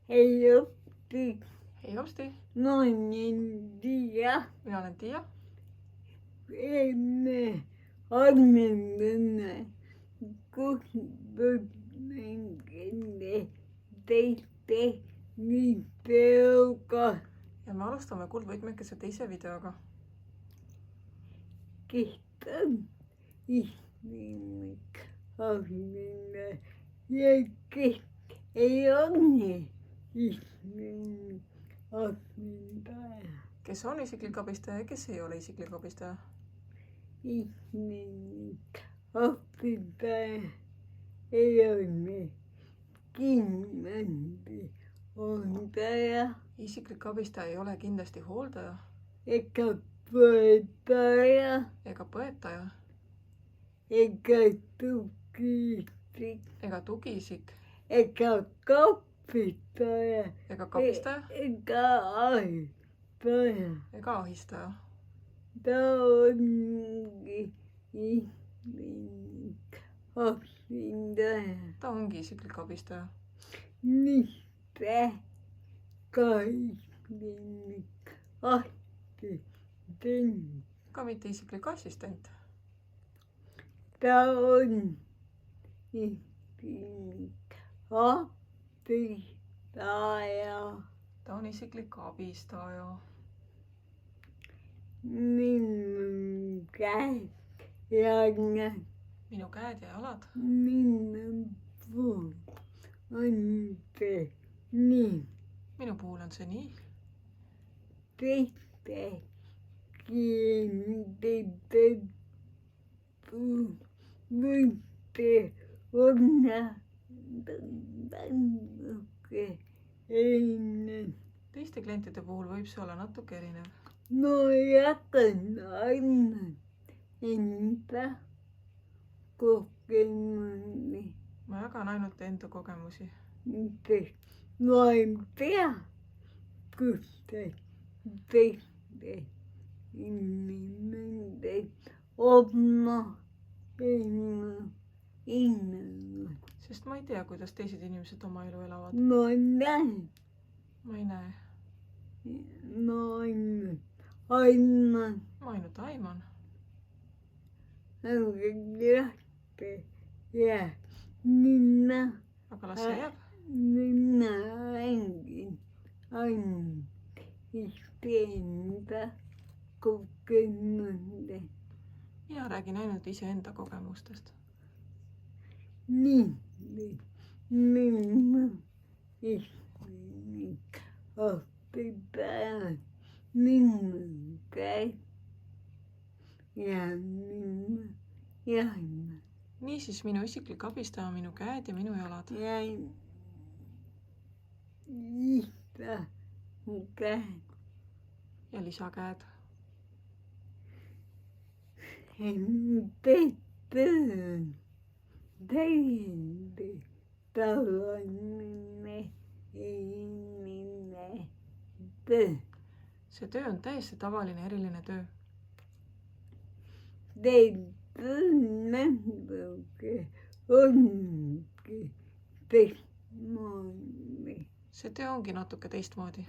Hei Opti, Hei Hopsti, mä oon Tiia. minä olen Tiia. Emme onnellinen kutsutmenkinne teitte niin peuka Ja me alustame Kuldvõtmekese teise videoga. kistan ihminen ahminen jäkki ei ole ihminen ahmintaja. Kes on isiklik abistaja ja kes ei ole isiklik abistaja? Ihminen ahmintaja ei ole kindlasti hoitaja Isiklik abistaja ei ole kindlasti hooldaja eikä poetaja ega põetaja eikä tukisik ega tugiisik eikä kapitaja ega kapistaja eikä ahtaja. ega ahistaja. Tää onkin ihminen ahmintaja. Ta ongi isiklik abistaja. Mistä kaikki ahti Ka mitte isiklik assistent. Tää on ihminen abistaja. Ta on isiklik abistaja. Minun kädet ja Minu käed ja jalad minun puol on se niin. minu puhul on see nii. Teiste kiinnitetty võite olla natuke enne. Teiste klientide puhul võib see olla natuke erinev. No jagan ainult enda kogemusi, Ma jagan ainult enda kogemusi. sest ma ei tea, kus see teiste inimeste oma elu elavad. Sest ma ei tea, kuidas teised inimesed oma elu elavad. Ma näen, Ma ei näe. ma ainult Ma ainult aiman. raske ja minna Aga las see jääb. Minä räägin ainult iseenda kogemuste. Mina räägin ainult iseenda kogemustest. Niin, minun ihminen otti päivän minun käy ja minun jäin. Niisiis minu isiklik abistaja on minu käed ja minu jalad. Jäin yhtä käy. Ja lisakäed. Tehtyyn teille tavallinen ihminen työ. See töö on täiesti tavaline eriline töö. Teidän onkin teistmoodi. See töö ongi natuke teistmoodi.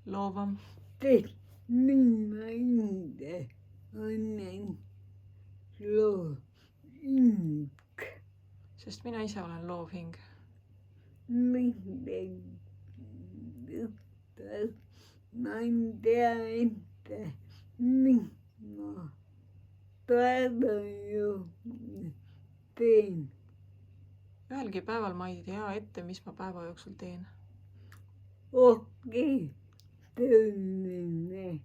Loovam. Minä itse olen loovink. Sest mina ise olen loovhing. Miten juttu? Mä en tiedä, että minä päivän teen. Ühelgi päeval ma ei tea ette, mis ma päeva jooksul teen. Okei, tömminen,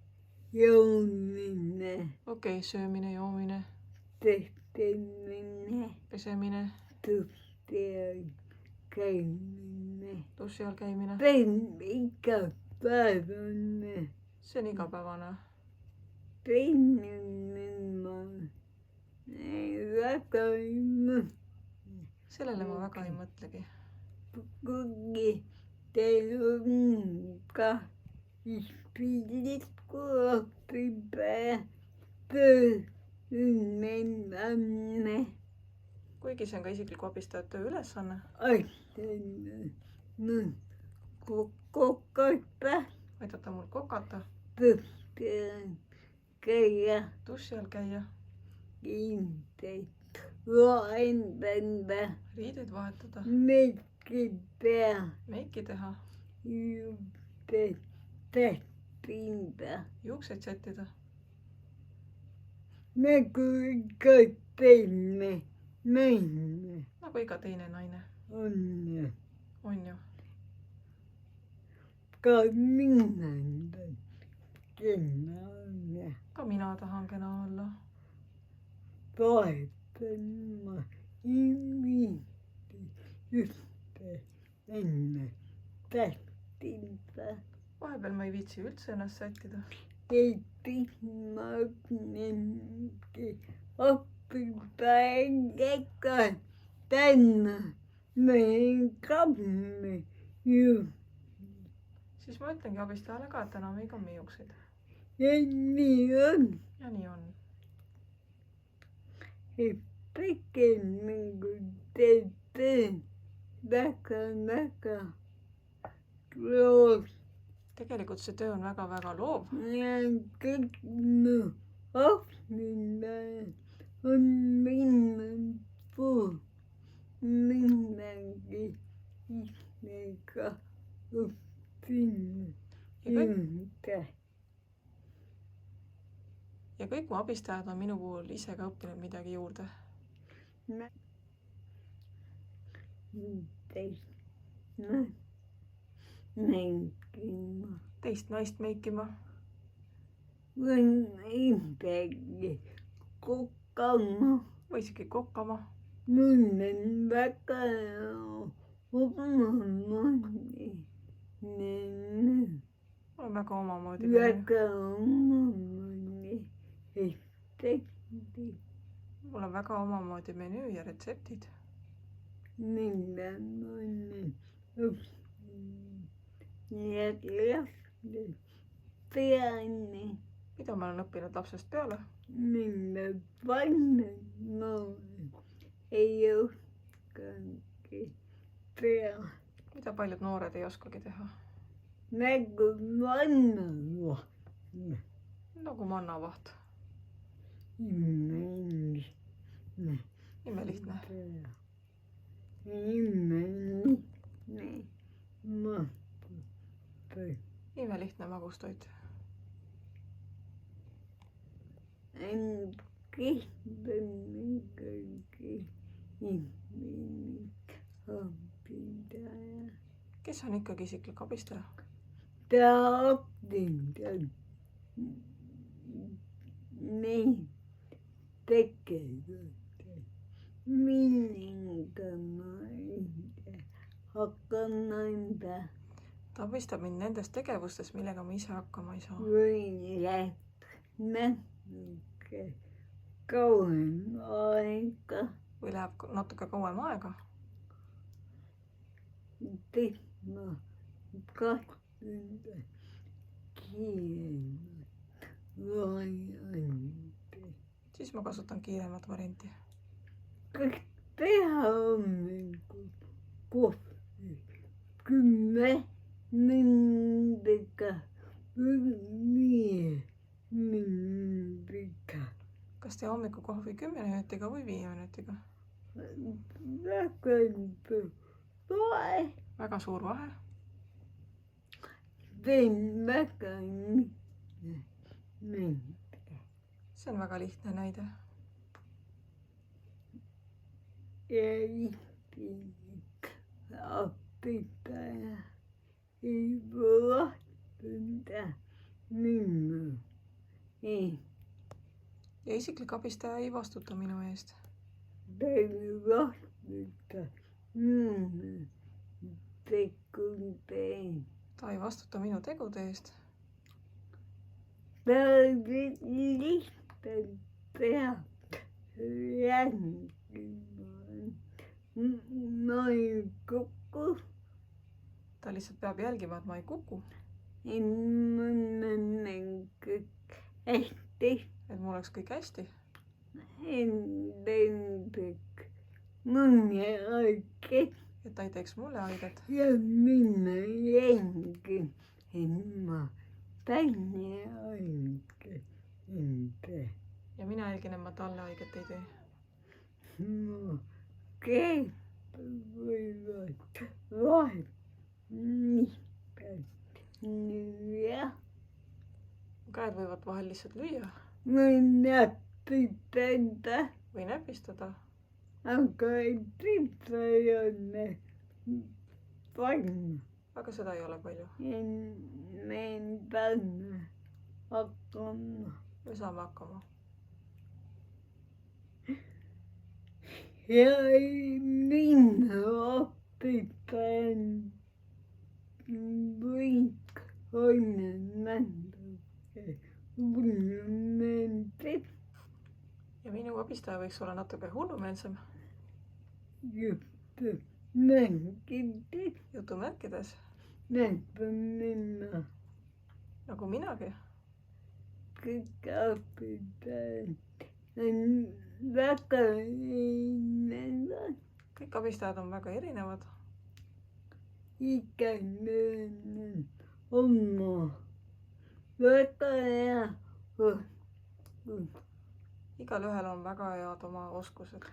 jouminen, Okei, söömine, joomine, tehteminen, pesemine, tuttujen käyminen. dussi all käimine. Teen ikäpäiväinen. See on igapäevane. Treeniminen ei väga ei mõtle. Sellele ma väga ei mõtlegi. Kuigi teil on ka ispidit kohvipäev töömelanne. kuigi see on ka isikliku abistaja tööülesanne. aitan mul kokata, aidata mul kokata, käia, duši all käia, kiinteid vahendada, riideid vahetada, meiki teha, juurde tähtinda, juukseid sättida, nagu ikka teine naine nagu iga teine naine on. on ju. Ka mina kena on. Ka mina tahan kena olla. Toetan ma inimesi just enne tähtinda. Vahepeal ma ei viitsi üldse ennast sättida. Ei ma mingi õppipäevaga tänna me kammi ju. Siis ma ütlengi abistajale ka, et täna me ei kammi juukseid. Ja nii on. Ja nii on. Tegelikult teete väga loov. Tegelikult see töö on väga loov. Ja kõik mu õppimine on minna puu midagi isega õppima juurde. Ja kõik mu abistajad on minu puhul ise ka õppinud midagi juurde. Teist naist meikima. Võin isegi kokkama. Või isegi kokkama. Mul on väga omamoodi. Mul on väga omamoodi. Väga omamoodi. Mul on väga omamoodi menüü ja retseptid. Mida ma olen õppinud peale. Mida ma olen õppinud lapsest peale? Mida vanemad ei oskagi teha. Mida paljud noored ei oskagi teha? Nagu vannavaht. Nagu mannavaht. Imelihtne. Imelihtne magustoit. Kes on ikkagi isiklik abistaja? Ta abistab meid tegelikult. Millega ma hakkan anda. Ta abistab mind nendes tegevustes, millega ma ise hakkama ei saa. Või natuke kauem aega. Või läheb natuke kauem aega. Ma katsun kiiremat varianti. Siis ma kasutan kiiremat varianti. Kas teha hommikul kohvi 10 minutiga või 5 minutiga? Kas teha hommikukohvi 10 minutiga või 5 minutiga? Väga suur vahe. Teen väga lihtne. See on väga lihtne näide. Ja isiklik abistaja ei vastuta minu eest. Ja isiklik abistaja ei vastuta minu eest. Ta ei vastuta minu tegude eest. Ta ei vastuta minu tegude eest. Ta lihtsalt peab järgima. Ma ei kuku. Ta lihtsalt peab jälgima, et ma ei kuku. Mul on kõik hästi. Et mul oleks kõik hästi. Endendlik mõni et ta ei teeks mulle haiget ja minna jängi ilma täiega enda. ja mina jälgin, et ma talle haiget ei tee. No käed võivad vahel jah, käed võivad vahel lihtsalt lüüa või näpida, või näpistada, aga ei tipa ei ole palju. aga seda ei ole palju. Me peame hakkama. me saame hakkama. Ja ei minna õpitan kõik on nende hullumeelset ja minu abistaja võiks olla natuke hullumeelsem, juttu mängides jutumärkides, näitab minna nagu minagi. kõik õpitan on väga erinevad. kõik abistajad on väga erinevad. Igaühel on oma väga hea oskus. igalühel on väga head oma oskused.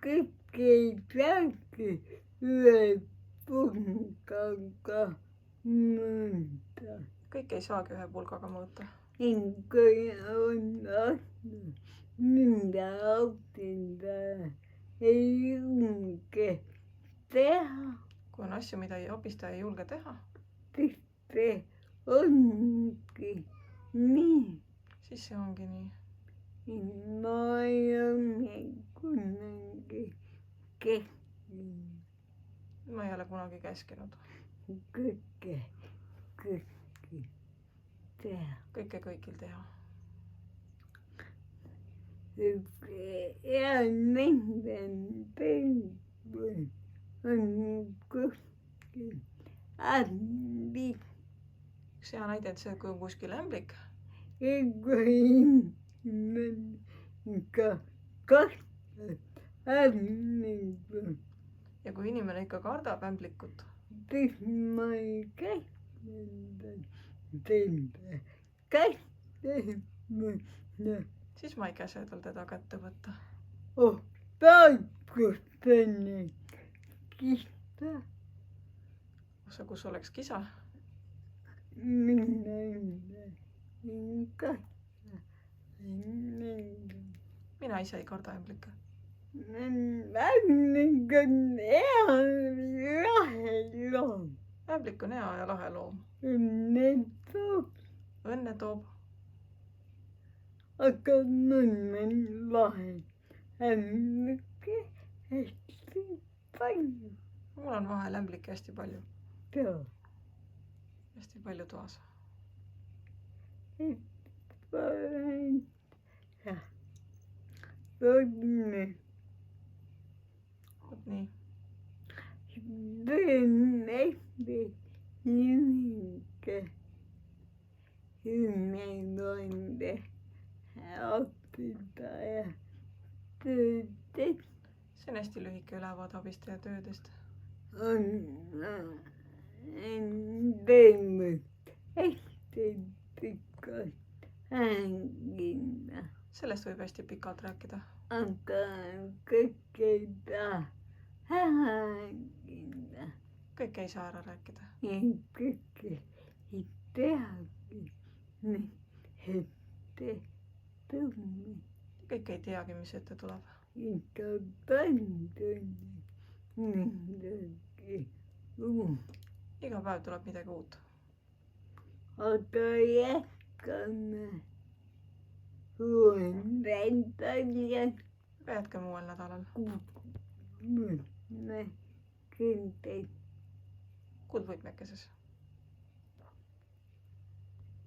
Kõik ei saagi ühe pulgaga mõõta. kõik ei saagi ühe pulgaga mõõta. Kui on oskus, mida õpetaja ei julge teha, kui on asju, mida abistaja ei julge teha, siis see ongi nii. siis see ongi nii. Ma ei ole kunagi käskinud ma ei ole kunagi käskinud kõike teha. kõike kõigil teha. Ja nende peal on kuskil ämblik. üks hea näide on see, kui on kuskil ämblik Ja kui inimene ikka kastab ämblikut, ja kui inimene ikka kardab ämblikut, siis ma ei käsitle teda käsitlema. siis ma ei käsi tal teda kätte võtta. Oh, taipusteni kista kus oleks kisa, minna ikka. mina ise ei karda ämblikke. Ämblik on hea lahe loom. ämblik on hea ja lahe loom. õnne toob, aga mul on lahe ämblikke hästi palju. mul on vahel ämblikke hästi palju toas. vot nii. Õpetaja töödest see on hästi lühike ülevaade abistaja töödest. on teinud hästi pikalt hängida, sellest võib hästi pikalt rääkida, aga kõik ei taha hängida kõike ei saa ära rääkida. ja kõik ei teagi, mis ette tuleb. kõik ei teagi, mis ette tuleb. Ikka palju midagi uut. iga päev tuleb midagi uut. Aga jätkame uuel nädalal. aga jätkame uuel nädalal. Me kindlasti Kuldvõtmekeses.